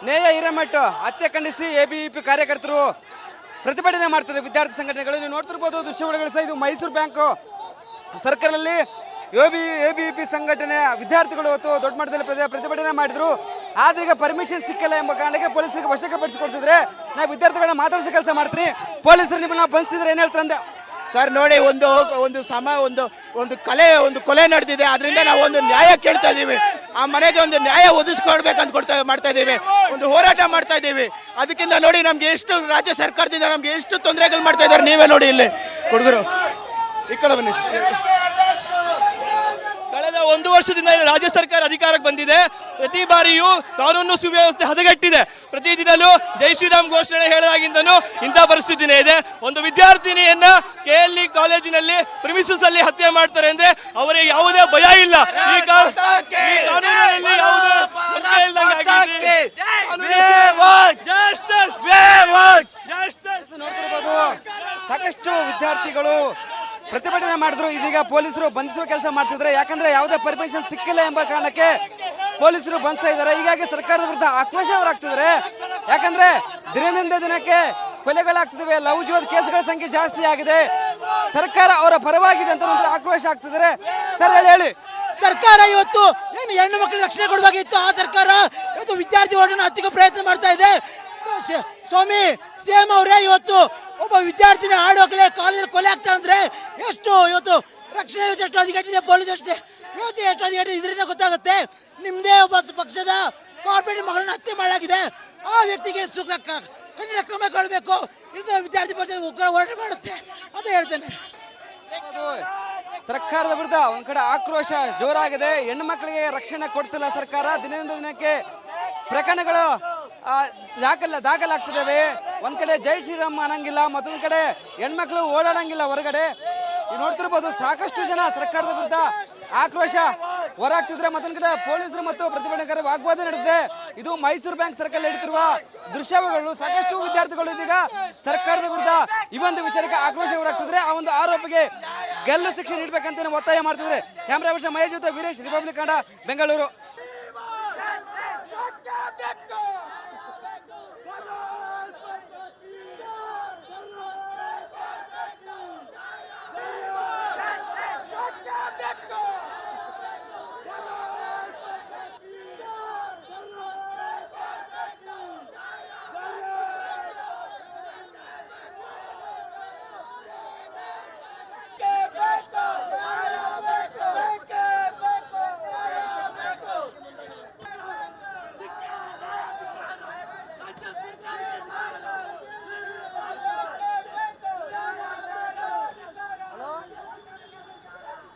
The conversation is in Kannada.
ನೇಯ ಹಿರೇಮಠ ಹತ್ಯೆ ಖಂಡಿಸಿ ಎಬಿವಿಪಿ ಕಾರ್ಯಕರ್ತರು ಪ್ರತಿಭಟನೆ ಮಾಡ್ತಾರೆ. ವಿದ್ಯಾರ್ಥಿ ಸಂಘಟನೆಗಳು ನೀವು ನೋಡ್ತಿರ್ಬೋದು ದೃಶ್ಯಾವಳಿಗಳು ಸಹ. ಇದು ಮೈಸೂರು ಬ್ಯಾಂಕ್ ಸರ್ಕಲಲ್ಲಿ ಎಬಿವಿಪಿ ಸಂಘಟನೆ ವಿದ್ಯಾರ್ಥಿಗಳು ಇವತ್ತು ದೊಡ್ಡ ಮಟ್ಟದಲ್ಲಿ ಪ್ರತಿಭಟನೆ ಮಾಡಿದ್ರು. ಆದ್ರೆ ಈಗ ಪರ್ಮಿಷನ್ ಸಿಕ್ಕಿಲ್ಲ ಎಂಬ ಕಾರಣಕ್ಕೆ ಪೊಲೀಸರಿಗೆ ವಶಕ್ಕೆ ನಾವು ವಿದ್ಯಾರ್ಥಿಗಳನ್ನ ಮಾತಾಡಿಸೋ ಕೆಲಸ ಮಾಡ್ತೀವಿ. ಪೊಲೀಸರು ನಿಮ್ಮನ್ನ ಬಂಧಿಸಿದ್ರೆ ಏನ್ ಹೇಳ್ತಾರೆ ಅಂದೆ? ಸರ್ ನೋಡಿ, ಒಂದು ಕೊಲೆ ನಡೆದಿದೆ. ಅದರಿಂದ ನಾವು ಒಂದು ನ್ಯಾಯ ಕೇಳ್ತಾ ಇದ್ದೀವಿ. ಆ ಮನೆಗೆ ಒಂದು ನ್ಯಾಯ ಒದಗಿಸ್ಕೊಡ್ಬೇಕಂತ ಮಾಡ್ತಾ ಇದ್ದೀವಿ. ಒಂದು ಹೋರಾಟ ಮಾಡ್ತಾ ಇದ್ದೀವಿ. ಅದಕ್ಕಿಂತ ನೋಡಿ ನಮ್ಗೆ ಎಷ್ಟು ರಾಜ್ಯ ಸರ್ಕಾರದಿಂದ ನಮ್ಗೆ ಎಷ್ಟು ತೊಂದರೆಗಳು ಮಾಡ್ತಾ ಇದ್ದಾರೆ. ನೀವೇ ನೋಡಿ ಇಲ್ಲಿ ಹುಡುಗರು ಈ ಕಡೆ ಬನ್ನಿ. ಕಳೆದ 1 ವರ್ಷದಿಂದ ರಾಜ್ಯ ಸರ್ಕಾರ ಅಧಿಕಾರಕ್ಕೆ ಬಂದಿದೆ. ಪ್ರತಿ ಬಾರಿಯೂ ಕಾನೂನು ಸುವ್ಯವಸ್ಥೆ ಹದಗೆಟ್ಟಿದೆ. ಪ್ರತಿದಿನಲೂ ಜೈ ಶ್ರೀರಾಮ್ ಘೋಷಣೆ ಹೇಳಲಾಗಿಂದನೂ ಇಂಥ ಪರಿಸ್ಥಿತಿನೇ ಇದೆ. ಒಂದು ವಿದ್ಯಾರ್ಥಿನಿಯನ್ನ KLE ಕಾಲೇಜಿನಲ್ಲಿ ಪ್ರಿಮಿಸಸ್ ಅಲ್ಲಿ ಹತ್ಯೆ ಮಾಡ್ತಾರೆ ಅಂದ್ರೆ ಅವರಿಗೆ ಯಾವುದೇ ಭಯ ಇಲ್ಲ. ಈ ಕಾನೂನಿನಲ್ಲಿ ನೋಡ್ತಿರ್ಬೋದು ಸಾಕಷ್ಟು ವಿದ್ಯಾರ್ಥಿಗಳು ಪ್ರತಿಭಟನೆ ಮಾಡಿದ್ರು. ಇದೀಗ ಪೊಲೀಸರು ಬಂಧಿಸುವ ಕೆಲಸ ಮಾಡ್ತಿದ್ರೆ. ಯಾಕಂದ್ರೆ ಯಾವುದೇ ಪರ್ಮಿಷನ್ ಸಿಕ್ಕಿಲ್ಲ ಎಂಬ ಕಾರಣಕ್ಕೆ ಪೊಲೀಸರು ಬಂಧಿಸ್ತಾ ಇದ್ದಾರೆ. ಹೀಗಾಗಿ ಸರ್ಕಾರದ ವಿರುದ್ಧ ಆಕ್ರೋಶ ಹೊರಾಗ್ತಿದ್ದಾರೆ. ಯಾಕಂದ್ರೆ ದಿನದಿಂದ ದಿನಕ್ಕೆ ಕೊಲೆಗಳಾಗ್ತಿವೆ, ಲವ್ ಜಿಹಾದ್ ಕೇಸ್ಗಳ ಸಂಖ್ಯೆ ಜಾಸ್ತಿ ಆಗಿದೆ. ಸರ್ಕಾರ ಅವರ ಪರವಾಗಿದೆ ಅಂತ ಆಕ್ರೋಶ ಆಗ್ತಿದ್ದಾರೆ. ಸರ್ ಹೇಳಿ. ಸರ್ಕಾರ ಇವತ್ತು ಏನು ಹೆಣ್ಣು ಮಕ್ಕಳಿಗೆ ರಕ್ಷಣೆ ಕೊಡಬೇಕಾಗಿತ್ತು, ಆ ಸರ್ಕಾರ ಇವತ್ತು ವಿದ್ಯಾರ್ಥಿ ಓಟನ್ನು ಹತ್ತಿಕ್ಕೋ ಪ್ರಯತ್ನ ಮಾಡ್ತಾ ಇದೆ. ಸ್ವಾಮಿ ಸಿಎಂ ಅವರೇ ಇವತ್ತು ಒಬ್ಬ ವಿದ್ಯಾರ್ಥಿನಿ ಆಡೋಕಲೆ ಕಾಲೇಜಲ್ಲಿ ಕೊಲೆ ಆಗ್ತಾ ಅಂದ್ರೆ ಎಷ್ಟು ಇವತ್ತು ರಕ್ಷಣೆ ಎಷ್ಟು ಅಧಿಕಾರಿದೆ, ಪೊಲೀಸ್ ಅಷ್ಟೇ ಇವತ್ತು ಎಷ್ಟು ಅಧಿಕಾರಿ ಇದರಿಂದ ಗೊತ್ತಾಗುತ್ತೆ. ನಿಮ್ಮದೇ ಒಬ್ಬ ಪಕ್ಷದ ಕಾರ್ಪೊರೇಟ್ ಮಗಳನ್ನ ಹತ್ಯೆ ಮಾಡಲಾಗಿದೆ. ಆ ವ್ಯಕ್ತಿಗೆ ಕಠಿಣ ಕ್ರಮ ಕೊಡಬೇಕು. ಇಲ್ಲದ ವಿದ್ಯಾರ್ಥಿ ಪರಿಷತ್ ಉಗ್ರ ಹೋರಾಟ ಮಾಡುತ್ತೆ ಅಂತ ಹೇಳ್ತೇನೆ. ಸರ್ಕಾರದ ವಿರುದ್ಧ ಒಂದ್ ಕಡೆ ಆಕ್ರೋಶ ಜೋರಾಗಿದೆ. ಹೆಣ್ಣು ಮಕ್ಕಳಿಗೆ ರಕ್ಷಣೆ ಕೊಡ್ತಿಲ್ಲ ಸರ್ಕಾರ. ದಿನದಿಂದ ದಿನಕ್ಕೆ ಪ್ರಕರಣಗಳು ದಾಖಲಾಗ್ತಿದ್ದಾವೆ. ಒಂದ್ ಕಡೆ ಜೈ ಶ್ರೀರಾಮ್ ಅನ್ನಂಗಿಲ್ಲ, ಮತ್ತೊಂದ್ ಕಡೆ ಹೆಣ್ಮಕ್ಳು ಓಡಾಡಂಗಿಲ್ಲ ಹೊರಗಡೆ. ನೋಡ್ತಿರ್ಬೋದು ಸಾಕಷ್ಟು ಜನ ಸರ್ಕಾರದ ವಿರುದ್ಧ ಆಕ್ರೋಶ ಹೊರಾಗ್ತಿದ್ರೆ. ಮತ್ತೊಂದ್ ಕಡೆ ಪೊಲೀಸರು ಮತ್ತು ಪ್ರತಿಭಟನಾಕಾರರ ವಾಗ್ವಾದ ನಡೆದಿದೆ. ಇದು ಮೈಸೂರು ಬ್ಯಾಂಕ್ ಸರ್ಕಲ್ ನಡೀತಿರುವ ದೃಶ್ಯಗಳು. ಸಾಕಷ್ಟು ವಿದ್ಯಾರ್ಥಿಗಳು ಇದೀಗ ಸರ್ಕಾರದ ವಿರುದ್ಧ ಈ ಒಂದು ವಿಚಾರಕ್ಕೆ ಆಕ್ರೋಶ ಹೊರಾಗ್ತಿದ್ರೆ. ಆ ಒಂದು ಆರೋಪಿಗೆ ಗಲ್ಲು ಶಿಕ್ಷೆ ನೀಡಬೇಕಂತ ಒತ್ತಾಯ ಮಾಡ್ತಿದ್ರೆ. ಕ್ಯಾಮ್ರಾ ಪರ್ಸನ್ ಮಹೇಶ್ ಜೊತೆ ವೀರೇಶ್, ರಿಪಬ್ಲಿಕ್ ಕನ್ನಡ, ಬೆಂಗಳೂರು.